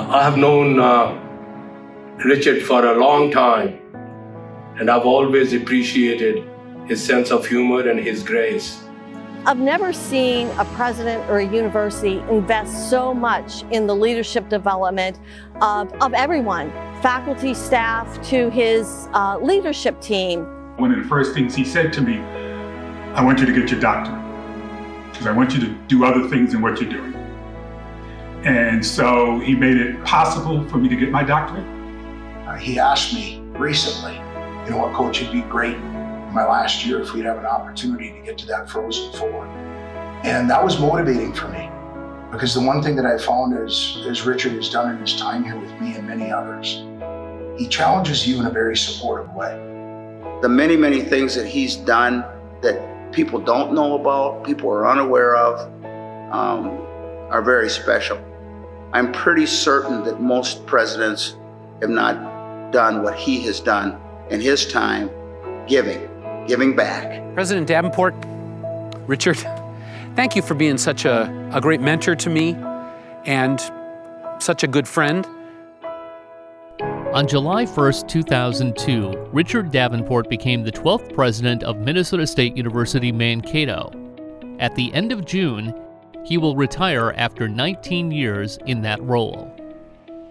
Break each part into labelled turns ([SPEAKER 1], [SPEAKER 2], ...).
[SPEAKER 1] I have known Richard for a long time, and I've always appreciated his sense of humor and his grace.
[SPEAKER 2] I've never seen a president or a university invest so much in the leadership development of everyone, faculty, staff, to his leadership team.
[SPEAKER 3] One of the first things he said to me, I want you to get your doctorate, because I want you to do other things than what you're doing. And so he made it possible for me to get my doctorate.
[SPEAKER 4] He asked me recently, you know what, Coach, it'd be great in my last year if we'd have an opportunity to get to that Frozen Four. And that was motivating for me, because the one thing that I found as Richard has done in his time here with me and many others, he challenges you in a very supportive way.
[SPEAKER 5] The many, many things that he's done that people don't know about, people are unaware of, are very special. I'm pretty certain that most presidents have not done what he has done in his time, giving back.
[SPEAKER 6] President Davenport, Richard, thank you for being such a great mentor to me and such a good friend.
[SPEAKER 7] On July 1st, 2002, Richard Davenport became the 12th president of Minnesota State University Mankato. At the end of June, he will retire after 19 years in that role.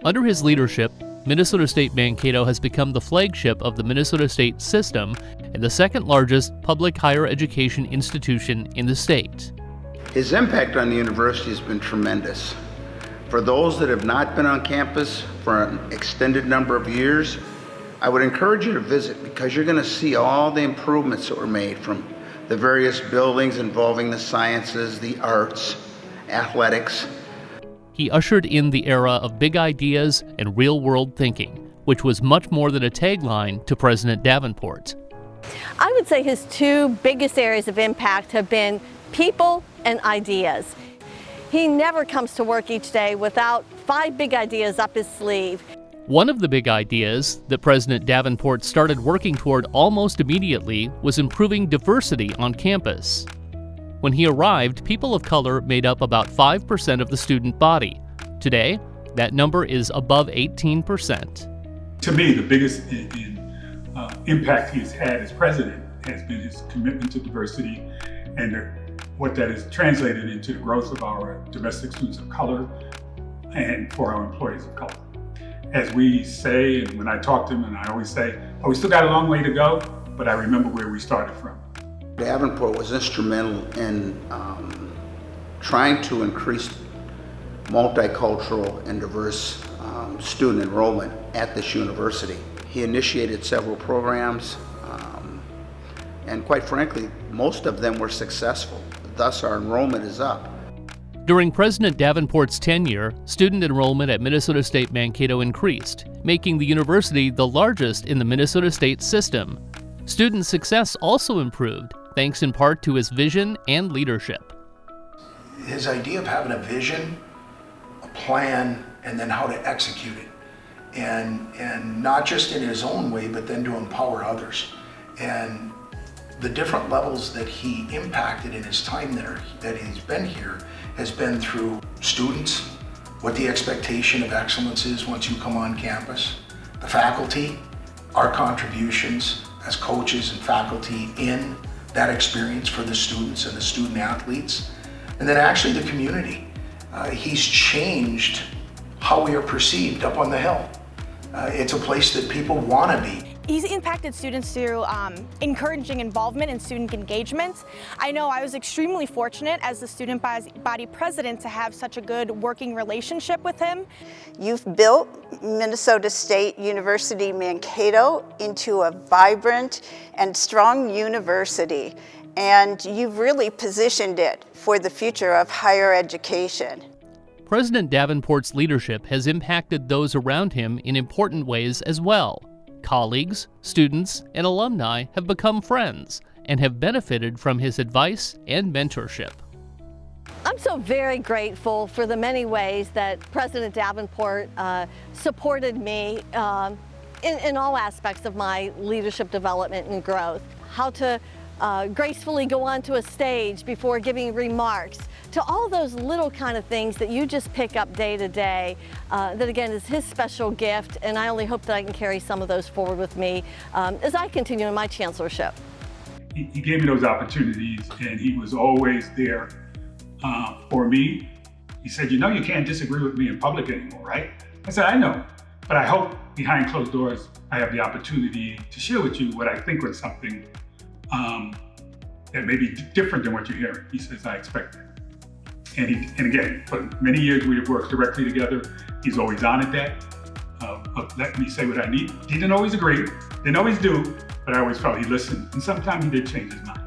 [SPEAKER 7] Under his leadership, Minnesota State Mankato has become the flagship of the Minnesota State system and the second largest public higher education institution in the state.
[SPEAKER 5] His impact on the university has been tremendous. For those that have not been on campus for an extended number of years, I would encourage you to visit, because you're going to see all the improvements that were made from the various buildings involving the sciences, the arts, athletics.
[SPEAKER 7] He ushered in the era of big ideas and real-world thinking, which was much more than a tagline to President Davenport.
[SPEAKER 2] I would say his two biggest areas of impact have been people and ideas. He never comes to work each day without 5 big ideas up his sleeve.
[SPEAKER 7] One of the big ideas that President Davenport started working toward almost immediately was improving diversity on campus. When he arrived, people of color made up about 5% of the student body. Today, that number is above 18%.
[SPEAKER 3] To me, the biggest impact he's had as president has been his commitment to diversity and what that has translated into the growth of our domestic students of color and for our employees of color. As we say, and when I talk to him, and I always say, oh, we still got a long way to go, but I remember where we started from.
[SPEAKER 5] Davenport was instrumental in trying to increase multicultural and diverse student enrollment at this university. He initiated several programs, and quite frankly, most of them were successful. Thus, our enrollment is up.
[SPEAKER 7] During President Davenport's tenure, student enrollment at Minnesota State Mankato increased, making the university the largest in the Minnesota State system. Student success also improved, thanks in part to his vision and leadership.
[SPEAKER 4] His idea of having a vision, a plan, and then how to execute it. And not just in his own way, but then to empower others. And the different levels that he impacted in his time there, that he's been here, has been through students, what the expectation of excellence is once you come on campus, the faculty, our contributions as coaches and faculty in that experience for the students and the student athletes, and then actually the community. He's changed how we are perceived up on the Hill. It's a place that people want to be.
[SPEAKER 8] He's impacted students through encouraging involvement in student engagement. I know I was extremely fortunate as the student body president to have such a good working relationship with him.
[SPEAKER 9] You've built Minnesota State University Mankato into a vibrant and strong university, and you've really positioned it for the future of higher education.
[SPEAKER 7] President Davenport's leadership has impacted those around him in important ways as well. Colleagues, students, and alumni have become friends and have benefited from his advice and mentorship.
[SPEAKER 2] I'm so very grateful for the many ways that President Davenport supported me in all aspects of my leadership development and growth. How to gracefully go onto a stage before giving remarks, to all those little kind of things that you just pick up day to day, that again is his special gift, and I only hope that I can carry some of those forward with me as I continue in my chancellorship.
[SPEAKER 3] He gave me those opportunities, and he was always there for me. He said, you know, you can't disagree with me in public anymore, right? I said, I know, but I hope behind closed doors, I have the opportunity to share with you what I think was something that may be different than what you're hearing. He says, I expect that. And again, for many years we have worked directly together. He's always honored that, of letting me say what I need. He didn't always agree, didn't always do, but I always felt he listened, and sometimes he did change his mind.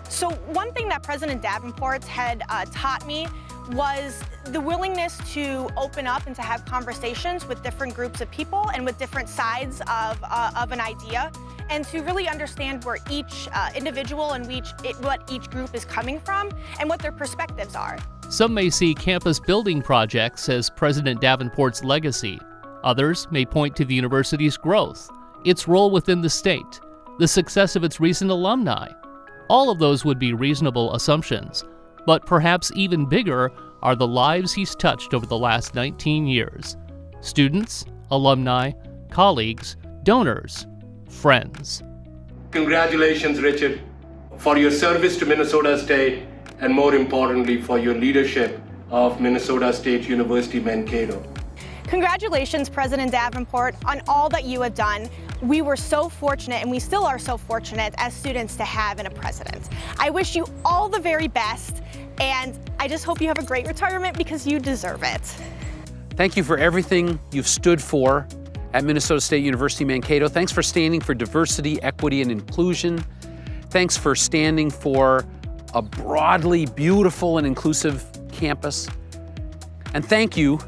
[SPEAKER 8] So one thing that President Davenport had taught me was the willingness to open up and to have conversations with different groups of people and with different sides of an idea, and to really understand where each individual and what each group is coming from and what their perspectives are.
[SPEAKER 7] Some may see campus building projects as President Davenport's legacy. Others may point to the university's growth, its role within the state, the success of its recent alumni. All of those would be reasonable assumptions, but perhaps even bigger are the lives he's touched over the last 19 years. Students, alumni, colleagues, donors, friends.
[SPEAKER 1] Congratulations, Richard, for your service to Minnesota State, and more importantly, for your leadership of Minnesota State University, Mankato.
[SPEAKER 8] Congratulations, President Davenport, on all that you have done. We were so fortunate, and we still are so fortunate as students to have a president. I wish you all the very best, and I just hope you have a great retirement because you deserve it.
[SPEAKER 6] Thank you for everything you've stood for at Minnesota State University, Mankato. Thanks for standing for diversity, equity, and inclusion. Thanks for standing for a broadly beautiful and inclusive campus. And thank you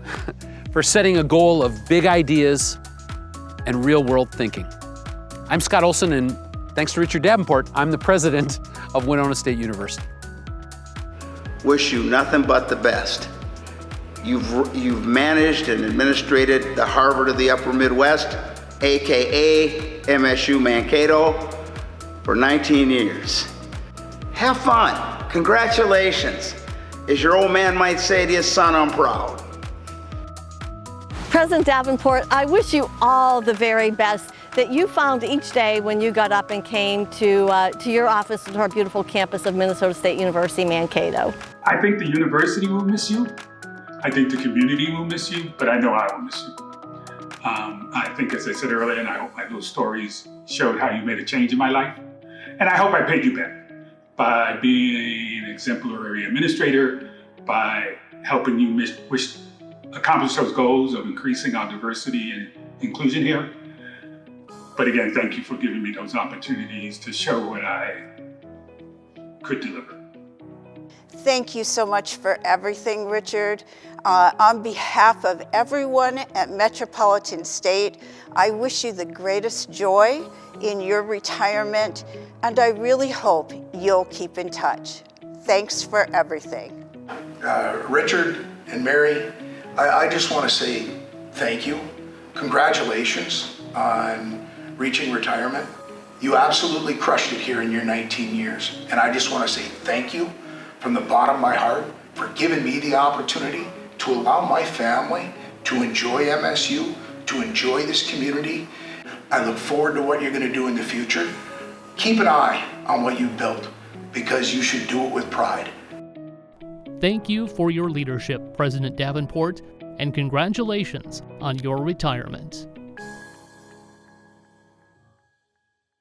[SPEAKER 6] for setting a goal of big ideas and real-world thinking. I'm Scott Olson, and thanks to Richard Davenport, I'm the president of Winona State University.
[SPEAKER 5] Wish you nothing but the best. You've managed and administrated the Harvard of the Upper Midwest, AKA MSU Mankato, for 19 years. Have fun. Congratulations. As your old man might say to his son, I'm proud.
[SPEAKER 2] President Davenport, I wish you all the very best that you found each day when you got up and came to your office, to our beautiful campus of Minnesota State University, Mankato.
[SPEAKER 3] I think the university will miss you. I think the community will miss you, but I know I will miss you. I think, as I said earlier, and I hope my little stories showed how you made a change in my life. And I hope I paid you back by being an exemplary administrator, by helping you accomplish those goals of increasing our diversity and inclusion here. But again, thank you for giving me those opportunities to show what I could deliver.
[SPEAKER 9] Thank you so much for everything, Richard. On behalf of everyone at Metropolitan State, I wish you the greatest joy in your retirement, and I really hope you'll keep in touch. Thanks for everything.
[SPEAKER 4] Richard and Mary, I just want to say thank you. Congratulations on reaching retirement. You absolutely crushed it here in your 19 years. And I just want to say thank you from the bottom of my heart for giving me the opportunity to allow my family to enjoy MSU, to enjoy this community. I look forward to what you're going to do in the future. Keep an eye on what you've built, because you should do it with pride.
[SPEAKER 7] Thank you for your leadership, President Davenport, and congratulations on your retirement.